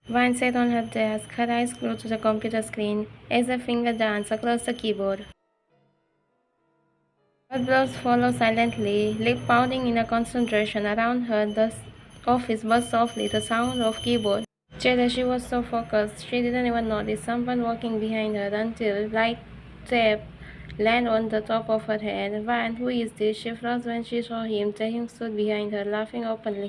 Vine sat on her desk, her eyes glued to the computer screen as her finger danced across the keyboard. Her brows followed silently, lip pouting in a concentration. Around her, the office buzzed softly, the sound of keyboard. Cheddar, she was so focused, she didn't even notice someone walking behind her until light tap landed on the top of her head. Van, who is this? She froze when she saw him. Taehyung stood behind her, laughing openly,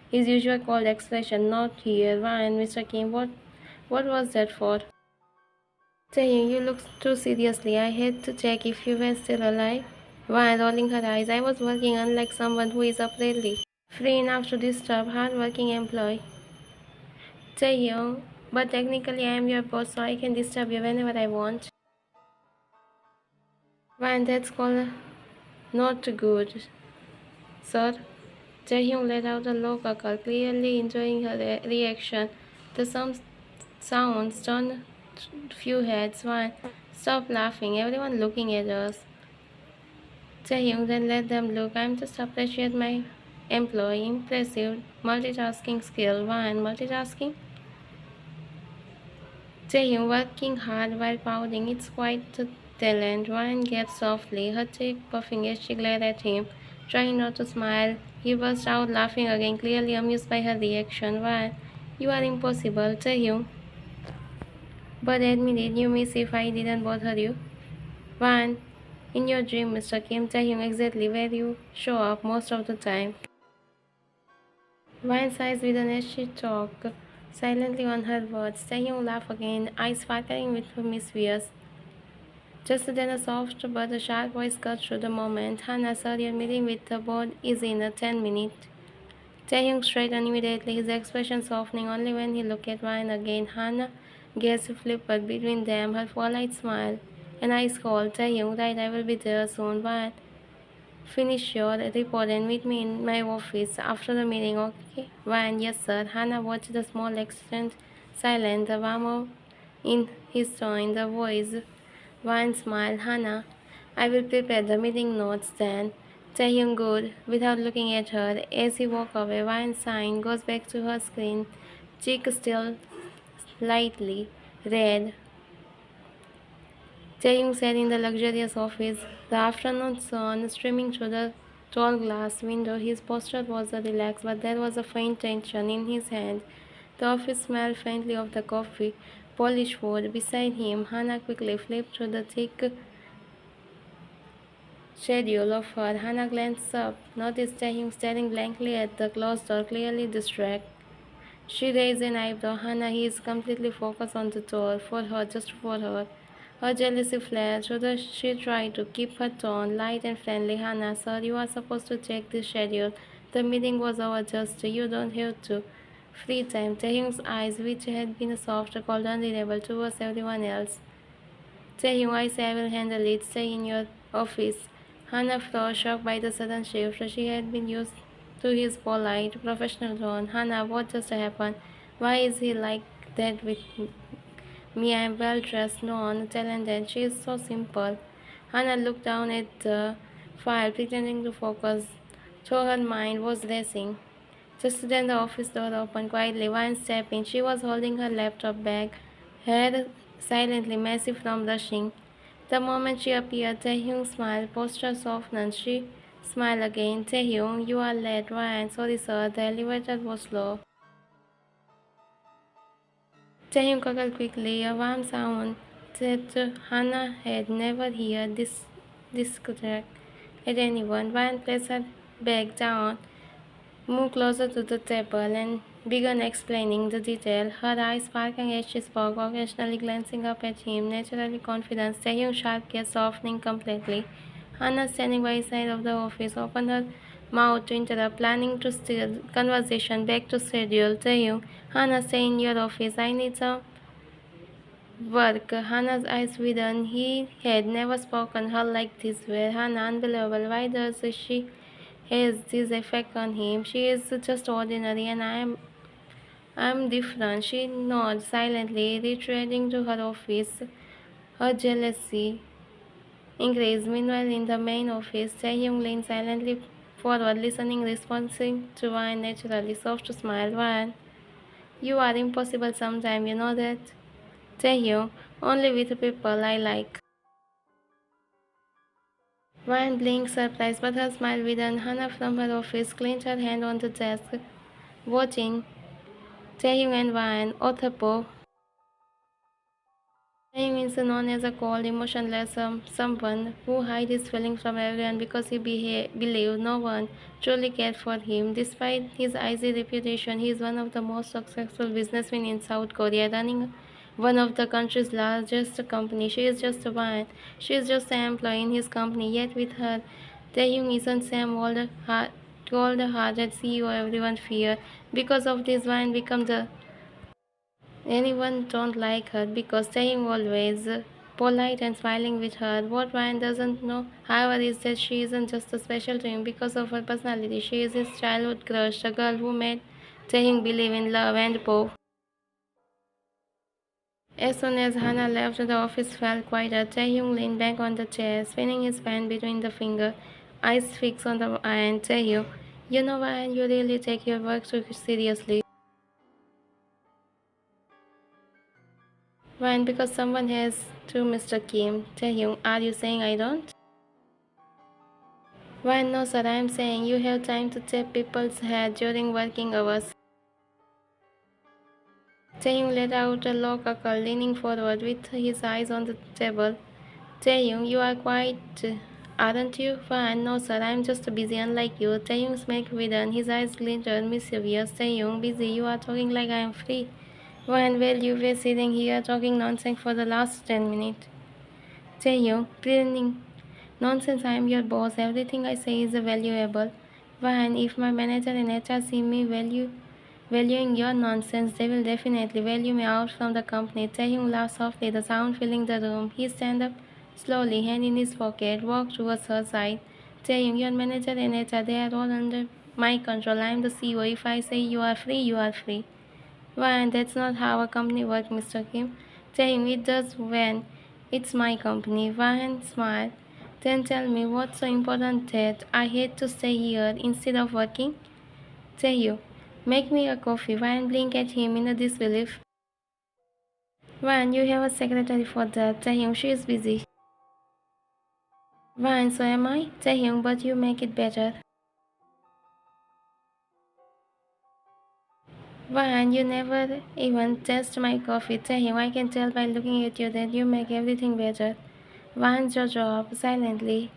his usual cold expression. Not here, Van, Mr. Kim. What was that for? Taehyung, you look too seriously. I had to check if you were still alive. Van, rolling her eyes. I was working unlike someone who is apparently free enough to disturb hard-working employee. Taehyung, but technically I am your boss, so I can disturb you whenever I want. Van, that's called not good, sir. Taehyung let out a low cackle, clearly enjoying her reaction. The sounds turned few heads. Van, stop laughing. Everyone looking at us. Taehyung, then let them look. I'm just appreciate my employee. Impressive multitasking skill. Van, multitasking? Taehyung working hard while pouting. It's quite a talent. Ryan gets softly, her cheek puffing as she glared at him, trying not to smile. He burst out laughing again, clearly amused by her reaction. Ryan, you are impossible, Taehyung. But admit it, you miss if I didn't bother you. Ryan, in your dream, Mr. Kim, Taehyung exactly where you show up most of the time. Ryan sighs with an as she talked silently on her words. Taehyung laughed again, eyes sparkling with mischief. Just then a soft but a sharp voice cut through the moment. Hannah, sir, your meeting with the board is in a 10 minutes. Taehyung straightened immediately, his expression softening only when he looked at Ryan again. Hannah gazed flippant between them, her polite smile. And I called Taehyung, right, I will be there soon. Ryan, finish your report and meet me in my office after the meeting, okay? Ryan, yes, sir. Hannah watched the small exchange silent, the warmth in his tone, the voice. Ryan smiled. Hannah, I will prepare the meeting notes then. Taehyung good, without looking at her. As he walked away, Ryan sign goes back to her screen, cheek still slightly red. Taehyung sat in the luxurious office, the afternoon sun streaming through the tall glass window. His posture was relaxed, but there was a faint tension in his hand. The office smelled faintly of the coffee, polished wood. Beside him, Hannah quickly flipped through the thick schedule of her. Hannah glanced up, noticed him staring blankly at the closed door, clearly distracted. She raised an eyebrow. Hannah, he is completely focused on the door. For her, just for her. Her jealousy flared through the she tried to keep her tone light and friendly. Hannah, sir, you are supposed to check the schedule. The meeting was over just you don't have to. Free time. Taehyung's eyes, which had been soft, called unreadable towards everyone else. Taehyung, I say I will handle it. Stay in your office. Hannah froze, shocked by the sudden shift. She had been used to his polite, professional tone. Hannah, what just happened? Why is he like that with me? I am well dressed, known, talented. She is so simple. Hannah looked down at the file, pretending to focus, though her mind was racing. Just then the office door opened quietly. One stepped in. She was holding her laptop bag, hair silently messy from rushing. The moment she appeared, Taehyung smiled, posture softened. She smiled again. Taehyung, you are late. Ryan, sorry sir, the elevator was slow. Taehyung cackled quickly, a warm sound that Hannah had never heard discotheque at anyone. Ryan placed her bag down, moved closer to the table, and began explaining the detail, her eyes sparkling as she spoke, occasionally glancing up at him, naturally confident, Taehyung's sharp gaze softening completely. Hannah, standing by his side of the office, opened her mouth to interrupt, planning to steer the conversation back to schedule. Taehyung, Hannah, stay in your office. I need some work. Hannah's eyes widened. He had never spoken her like this. Where Hannah, unbelievable. Why does she has this effect on him? She is just ordinary, and I am different. She nods silently, retreating to her office. Her jealousy increased. Meanwhile, in the main office, Taehyung leaned silently forward, listening, responding to Ryan naturally. Soft smile. Ryan, You are impossible sometimes, you know that? Taehyung, only with people I like. Ryan blinked surprised, but her smile widened. Hannah from her office clenched her hand on the desk, watching Taehyung and Ryan Othapo. Taehyung is known as a cold, emotionless someone who hides his feelings from everyone because he believes no one truly cared for him. Despite his icy reputation, he is one of the most successful businessmen in South Korea, running one of the country's largest companies. She is just one. She is just an employee in his company. Yet with her, Taehyung isn't Sam cold-hearted CEO everyone fear. Because of this, Ryan becomes the anyone don't like her because staying always polite and smiling with her. What Ryan doesn't know, however, is that she isn't just special to him because of her personality. She is his childhood crush, a girl who made Taehyung believe in love and hope. As soon as Hannah left, the office felt quieter. Taehyung leaned back on the chair, spinning his pen between the finger, eyes fixed on the iron. Taehyung, you know why you really take your work too seriously. Why? Because someone has to, Mr. Kim. Taehyung, are you saying I don't? Why, no, sir. I am saying you have time to tap people's head during working hours. Taehyung let out a low cackle, leaning forward with his eyes on the table. Taehyung, you are quite, aren't you? Why, no, sir. I am just busy, unlike you. Taehyung smacked within. His eyes glittered mischievous. Taehyung, busy? You are talking like I am free. Why, well, you were sitting here talking nonsense for the last 10 minutes. Taehyung, grinning. Nonsense, I am your boss. Everything I say is valuable. Why, and if my manager and HR see me valuing your nonsense, they will definitely value me out from the company. Taehyung laughed softly, the sound filling the room. He stand up slowly, hand in his pocket, walked towards her side. Taehyung, your manager and HR, they are all under my control. I am the CEO. If I say you are free, you are free. Why, and that's not how a company works, Mr. Kim. Taehyung, it does when it's my company. Vahan smiled. Then tell me what's so important that I hate to stay here instead of working? Taehyung, make me a coffee. Vahan blinked at him in a disbelief. Vahan, you have a secretary for that. Taehyung, she is busy. Vahan, so am I? Taehyung, but you make it better. Vahan, you never even taste my coffee. Taehyung, I can tell by looking at you that you make everything better. Vahan's jaw dropped silently.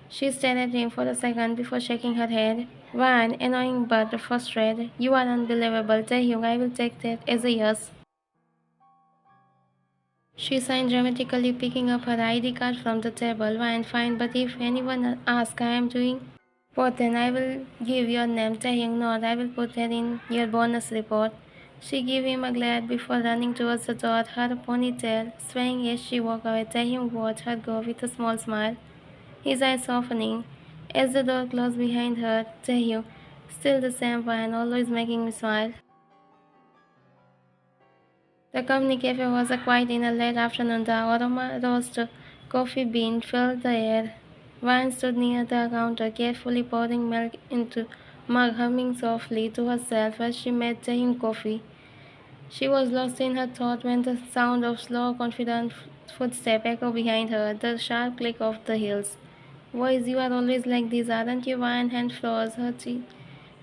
She stared at him for a second before shaking her head. Vahan, annoying but frustrated. You are unbelievable. Taehyung, I will take that as a yes. She signed dramatically, picking up her ID card from the table. Vahan, fine, but if anyone asks, I am doing what then? I will give your name. Taehyung, not. I will put that in your bonus report. She gave him a glare before running towards the door, her ponytail swaying as she walked away. Taehyung watched her go with a small smile, his eyes softening. As the door closed behind her, Taehyung, still the same one, always making me smile. The company cafe was a quiet in the late afternoon. The aroma roast coffee bean filled the air. Vine stood near the counter, carefully pouring milk into mug, humming softly to herself as she made Taehyung coffee. She was lost in her thought when the sound of slow, confident footsteps echoed behind her, the sharp click of the heels. Voice, you are always like this, aren't you? One hand froze, her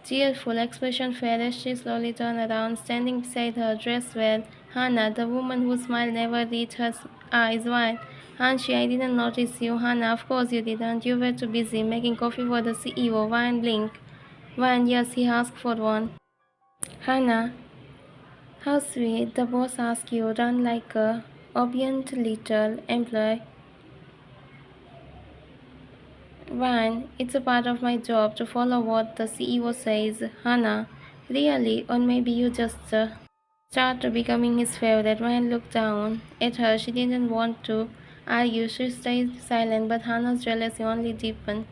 cheerful expression faded as she slowly turned around, standing beside her, dressed well. Hannah, the woman whose smile never reached her eyes wide. Hanshi, I didn't notice you. Hannah, of course you didn't. You were too busy making coffee for the CEO. Wine blink. Wine, yes, he asked for one. Hannah, how sweet. The boss asked you. Run like a obedient little employee. Wine, it's a part of my job to follow what the CEO says. Hannah, really? Or maybe you just start becoming his favorite. Ryan looked down at her. She didn't want to argue. She stayed silent, but Hannah's jealousy only deepened.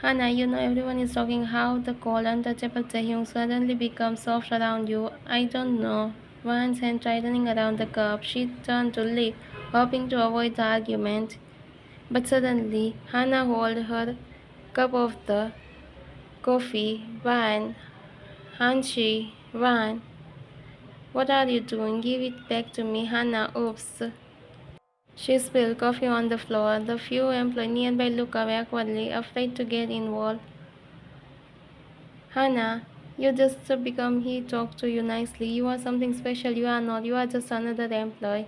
Hannah, you know everyone is talking how the cold, untouchable Taehyung suddenly becomes soft around you. I don't know. Ryan's hand tightening around the cup. She turned to leave, hoping to avoid the argument. But suddenly, Hannah held her cup of the coffee. Ryan, Hanshi, Ryan. What are you doing? Give it back to me, Hannah. Oops. She spilled coffee on the floor. The few employees nearby looked away awkwardly, afraid to get involved. Hannah, you just become he talked to you nicely. You are something special. You are not. You are just another employee.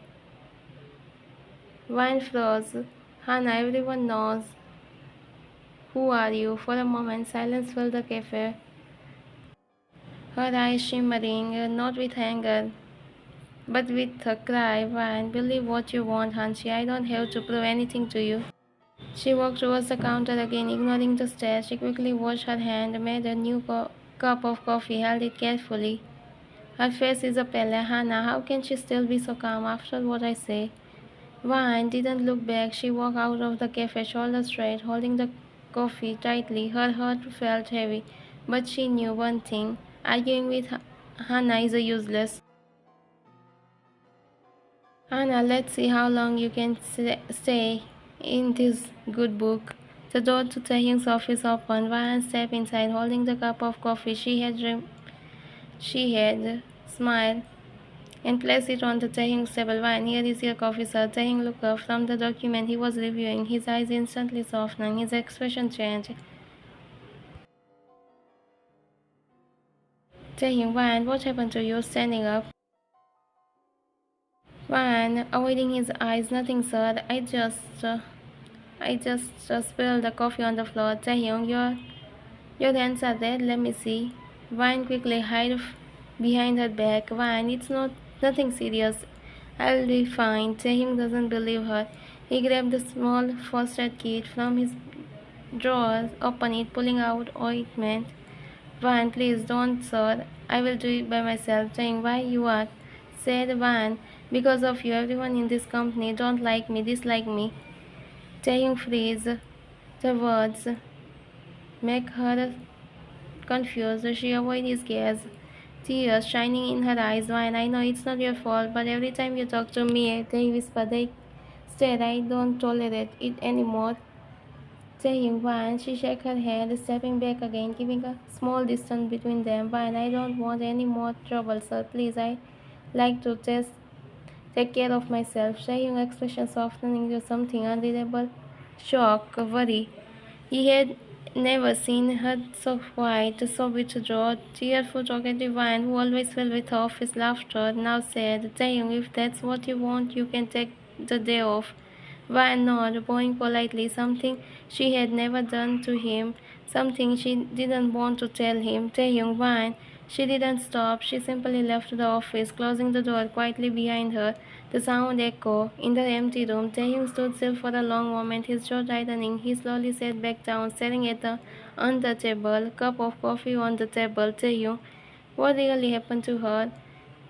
Wine froze. Hannah, everyone knows. Who are you? For a moment, silence filled the cafe. Her eyes shimmering, not with anger, but with a cry. Wine, believe what you want, Hanshi. I don't have to prove anything to you. She walked towards the counter again, ignoring the stare. She quickly washed her hand, made a new cup of coffee, held it carefully. Her face is a pale. Hannah, how can she still be so calm after what I say? Vine didn't look back. She walked out of the cafe, shoulders straight, holding the coffee tightly. Her heart felt heavy, but she knew one thing. Arguing with Hannah is a useless. Hannah, let's see how long you can stay in this good book. The door to Taehyung's office opened. Vine stepped inside, holding the cup of coffee. She had smiled and placed it on the Taehyung's table. Vine, here is your coffee, sir. Taehyung looked up from the document he was reviewing. His eyes instantly softened. His expression changed. Taehyung, Vine, what happened to you? Standing up. Vine, avoiding his eyes. Nothing, sir. I just spilled the coffee on the floor. Taehyung, your hands are red. Let me see. Vine quickly hid behind her back. Vine, it's nothing serious. I'll be fine. Taehyung doesn't believe her. He grabbed the small first aid kit from his drawer, opened it, pulling out ointment. Van, please don't, sir. I will do it by myself. Saying why you are, said Van. Because of you, everyone in this company don't like me, dislike me. Taehyung freeze. The words make her confused. She avoided his gaze, tears shining in her eyes. Van, I know it's not your fault, but every time you talk to me, they whisper, they stare. I don't tolerate it anymore. Saying Van, she shook her head, stepping back again, keeping a small distance between them. Van, I don't want any more trouble, sir. Please, I like to just take care of myself. Saying expression softening to something unreadable. Shock, worry. He had never seen her so quiet, so withdrawn. Cheerful, talkative Van, who always filled with office laughter, now said, Taehyung, if that's what you want, you can take the day off. Why not? Bowing politely, something she had never done to him, something she didn't want to tell him. Taehyung, why? She didn't stop. She simply left the office, closing the door quietly behind her. The sound echoed in the empty room. Taehyung stood still for a long moment, his jaw tightening. He slowly sat back down, staring at the untouchable cup of coffee on the table. Taehyung, what really happened to her?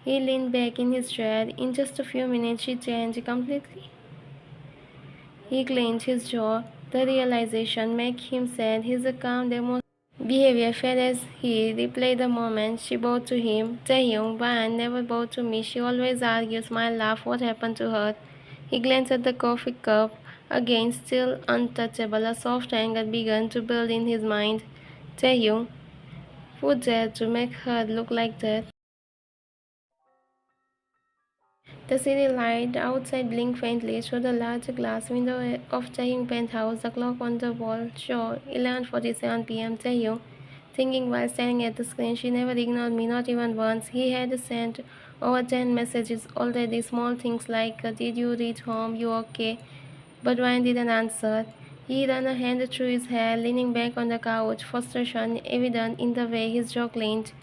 He leaned back in his chair. In just a few minutes, she changed completely. He clenched his jaw. The realization made him sad. His calm behavior fed as he replayed the moment she bowed to him. Taehyung, Ban never bowed to me. She always argued, smiled, laughed. What happened to her? He glanced at the coffee cup. Again, still untouchable, a soft anger began to build in his mind. Taehyung, who dared to make her look like that? The city light outside blinked faintly through the large glass window of Taehyung penthouse. The clock on the wall showed 11:47 p.m. Taehyung, thinking while staring at the screen, she never ignored me, not even once. He had sent over 10 messages already, small things like, did you reach home? You okay? But Ryan didn't answer. He ran a hand through his hair, leaning back on the couch, frustration evident in the way his jaw clenched.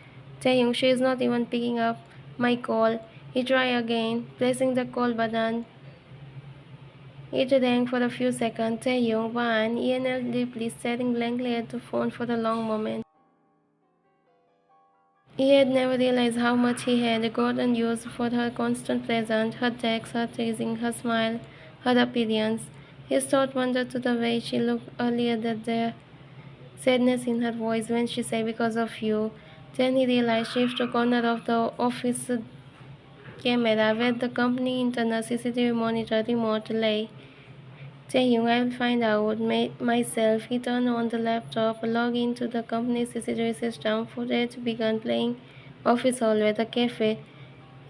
Taehyung, she is not even picking up my call. He tried again, pressing the call button. It rang for a few seconds. Taehyung, Wan, inhaled deeply, staring blankly at the phone for a long moment. He had never realized how much he had gotten used for her constant presence, her texts, her teasing, her smile, her appearance. His thought wandered to the way she looked earlier that day, sadness in her voice when she said, because of you. Then he realized she left a corner of the office camera where the company internal CCTV monitor remote lay. Saying, I will find out myself. He turned on the laptop, logged into the company's CCTV system. Footage began playing. Office hallway, the cafe.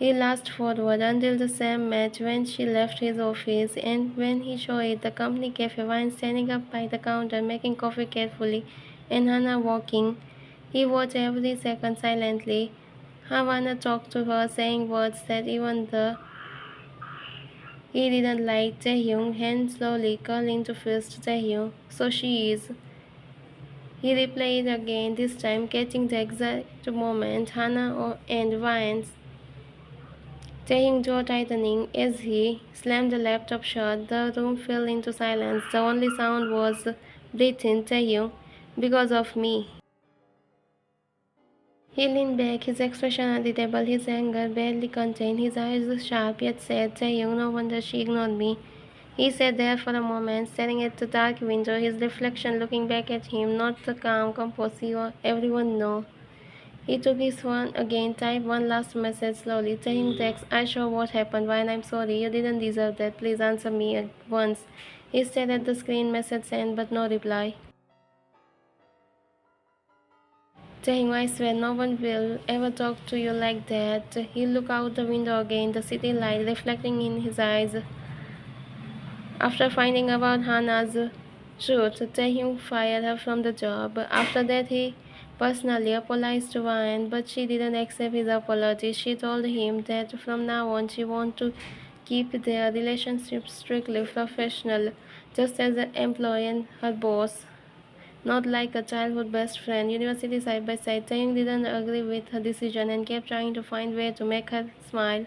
He laughed forward until the same match when she left his office, and when he saw it, the company cafe, Vine standing up by the counter making coffee carefully, and Hannah walking. He watched every second silently. Havana talked to her, saying words that even though he didn't like Taehyung, hand slowly curled into fist Taehyung. So she is. He replayed again, this time catching the exact moment Hannah and Vine's Taehyung jaw tightening as he slammed the laptop shut. The room fell into silence. The only sound was breathing Taehyung because of me. He leaned back, his expression at the table, his anger barely contained, his eyes sharp yet sad. Taehyung, no wonder she ignored me. He sat there for a moment, staring at the dark window, his reflection looking back at him, not the calm composure everyone knew. He took his phone again, typed one last message slowly. Taehyung text, I saw what happened, Why? I'm sorry, you didn't deserve that, please answer me at once. He stared at the screen, message sent, but no reply. Taehyung, I swear no one will ever talk to you like that. He looked out the window again, the city light reflecting in his eyes. After finding about Hannah's truth, Taehyung fired her from the job. After that, he personally apologized to Ryan, but she didn't accept his apology. She told him that from now on she wanted to keep their relationship strictly professional, just as an employee and her boss. Not like a childhood best friend. University side by side, Taehyung didn't agree with her decision and kept trying to find way to make her smile.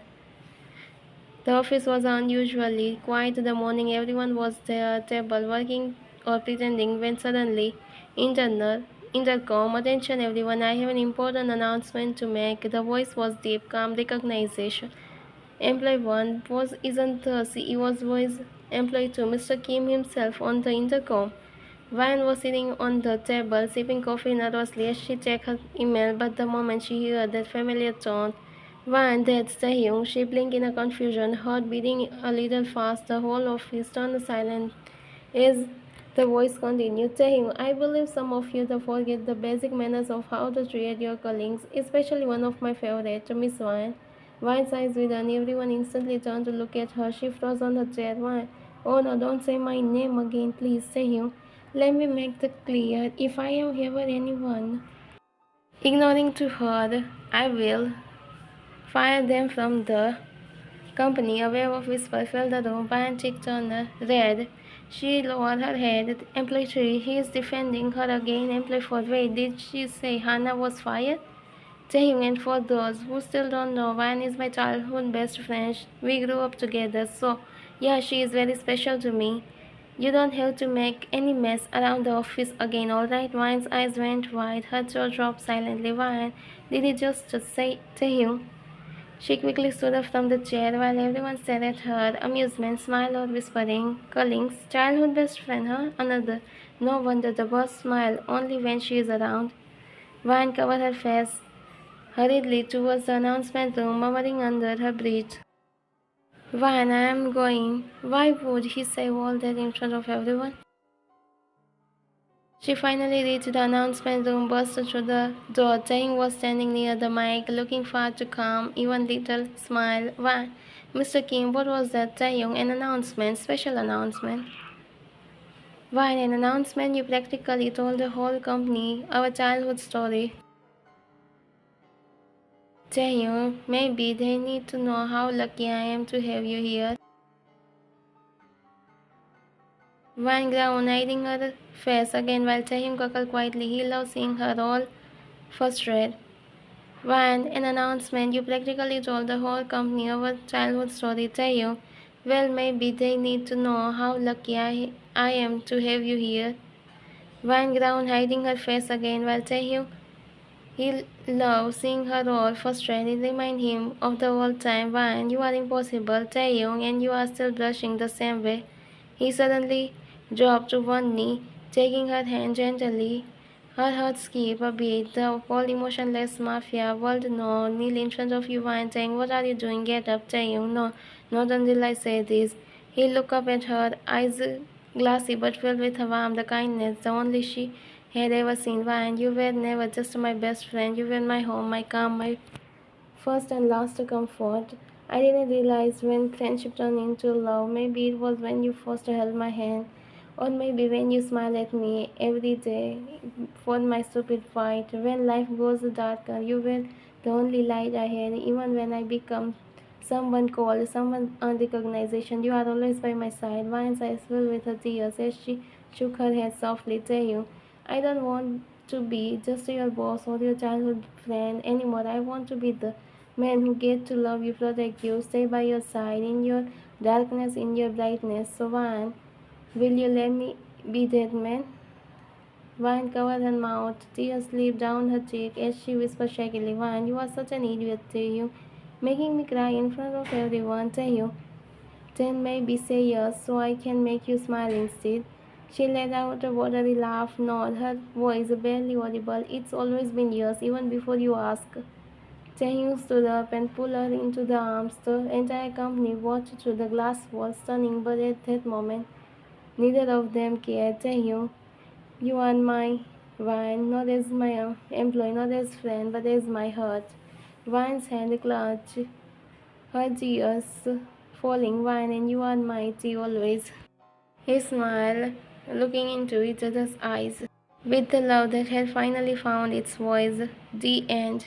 The office was unusually quiet the morning everyone was at their table working or pretending when suddenly intercom, attention everyone, I have an important announcement to make. The voice was deep, calm recognition. Employee 1 was isn't the CEO's voice. Employee 2, Mr. Kim himself on the intercom. Van was sitting on the table, sipping coffee nervously as she checked her email, but the moment she heard that familiar tone, Van, that's Taehyung, she blinked in a confusion, heart beating a little fast. The whole office turned silent as the voice continued. Taehyung, I believe some of you forget the basic manners of how to treat your colleagues, especially one of my favorites, Miss Van. Vine's eyes widened. Everyone instantly turned to look at her. She froze on her chair. Vine, oh no, don't say my name again, please, Taehyung. Let me make that clear. If I am ever anyone ignoring to her, I will fire them from the company. A wave of whisper filled the room. Van cheek turned red. She lowered her head. Employee 3, he is defending her again. Employee 4, wait, did she say Hannah was fired? Taehyung, and for those who still don't know, Van is my childhood best friend. We grew up together, so yeah, she is very special to me. You don't have to make any mess around the office again, alright? Vine's eyes went wide, her jaw dropped silently. Vine, did he just say Taehyung? She quickly stood up from the chair while everyone stared at her. Amusement, smile or whispering. Collins, childhood best friend, huh? Another. No wonder the boss smile only when she is around. Vine covered her face hurriedly towards the announcement room, murmuring under her breath. Vine, I am going. Why would he say all that in front of everyone? She finally reached the announcement room, burst through the door. Taehyung was standing near the mic, looking far too calm, even little smile. Why, Mr. Kim, what was that? Taehyung, an announcement, special announcement. Why, an announcement? You practically told the whole company our childhood story. Taehyung, maybe they need to know how lucky I am to have you here. Van ground, hiding her face again while Taehyung cackled quietly. He loved seeing her all frustrated. When an announcement, you practically told the whole company our childhood story, Taehyung. Well, maybe they need to know how lucky I am to have you here. Van ground, hiding her face again while Taehyung. He loved seeing her all frustrated. Remind him of the old time. Van, you are impossible, Taehyung, and you are still blushing the same way. He suddenly dropped to one knee, taking her hand gently. Her heart skipped a beat. The cold, emotionless mafia world no kneel in front of you and saying, what are you doing? Get up, Taehyung. No, not until I say this. He looked up at her, eyes glassy but filled with a warmth, the kindness, the only she had ever seen. Why, and you were never just my best friend. You were my home, my calm, my first and last comfort. I didn't realize when friendship turned into love. Maybe it was when you first held my hand, or maybe when you smile at me every day for my stupid fight. When life goes darker, you were the only light I had. Even when I become someone cold, someone unrecognization, you are always by my side. Vine's eyes filled with her tears as she shook her head softly. Taehyung, I don't want to be just your boss or your childhood friend anymore. I want to be the man who gets to love you, protect you, stay by your side in your darkness, in your brightness. So, Vine, will you let me be that man? Vine covered her mouth, tears slipped down her cheek as she whispered shakily, Vine, you are such an idiot, Taehyung, making me cry in front of everyone. Taehyung, then maybe say yes so I can make you smile instead. She let out a watery laugh, nod, her voice barely audible. It's always been years, even before you ask. Taehyung stood up and pulled her into the arms. The entire company watched through the glass wall, stunning, but at that moment, neither of them cared. Taehyung, you are my Vine, not as my employee, not as friend, but as my heart. Vine's hand clutched her tears falling. Vine, and you are mighty always. He smiled, looking into each other's eyes with the love that had finally found its voice. The end.